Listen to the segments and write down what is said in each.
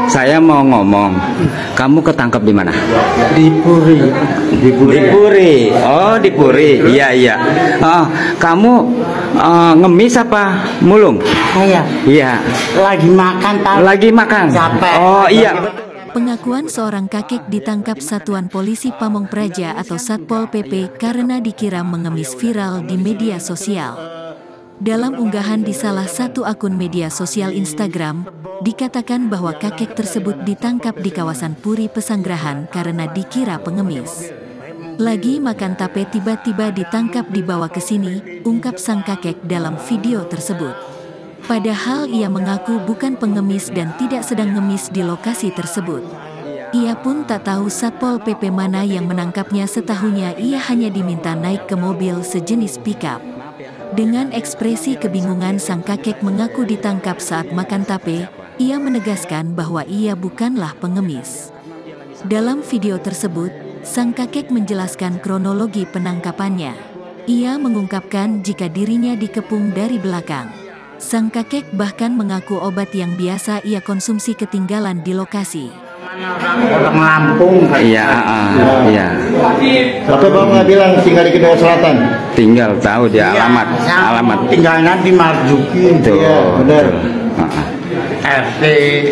Saya mau ngomong, kamu ketangkep di mana? Di Puri. Di Puri. Oh, di Puri. Iya, iya. Kamu ngemis apa mulung? Saya Iya. lagi makan. Lagi makan. Capek. Oh, iya. Pengakuan seorang kakek ditangkap Satuan Polisi Pamong Praja atau Satpol PP karena dikira mengemis viral di media sosial. Dalam unggahan di salah satu akun media sosial Instagram, dikatakan bahwa kakek tersebut ditangkap di kawasan Puri Pesanggerahan karena dikira pengemis. Lagi makan tape tiba-tiba ditangkap dibawa ke sini, ungkap sang kakek dalam video tersebut. Padahal ia mengaku bukan pengemis dan tidak sedang ngemis di lokasi tersebut. Ia pun tak tahu Satpol PP mana yang menangkapnya, setahunya ia hanya diminta naik ke mobil sejenis pickup. Dengan ekspresi kebingungan, sang kakek mengaku ditangkap saat makan tape. Ia menegaskan bahwa ia bukanlah pengemis. Dalam video tersebut, sang kakek menjelaskan kronologi penangkapannya. Ia mengungkapkan jika dirinya dikepung dari belakang. Sang kakek bahkan mengaku obat yang biasa ia konsumsi ketinggalan di lokasi. Orang Lampung. Iya, iya. Atau Bapak nggak bilang tinggal di Kedua Selatan? Tinggal tahu dia alamat. Tinggalnya di Marzuki. Tuh, Iya, benar. RT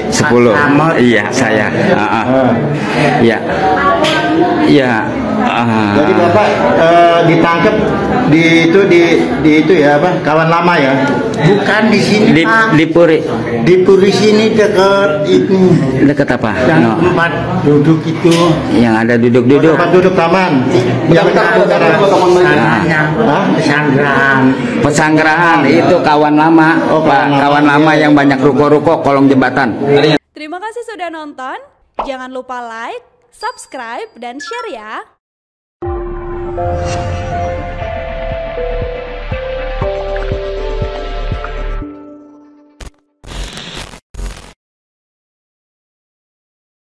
10. Iya, saya. Iya. Iya. Jadi Bapak ditangkap di itu ya apa? Kawan lama ya? Bukan di sini, Pak. Di Puri. Di Puri sini dekat ini. Dekat apa? Yang tempat duduk itu. Yang ada duduk-duduk. Tempat duduk taman. Yang Pesanggerahan. Pesanggerahan itu kawan lama. Oh, Pak, kawan lama yang banyak ruko-ruko kolong jembatan. Terima kasih sudah nonton. Jangan lupa like, subscribe, dan share ya.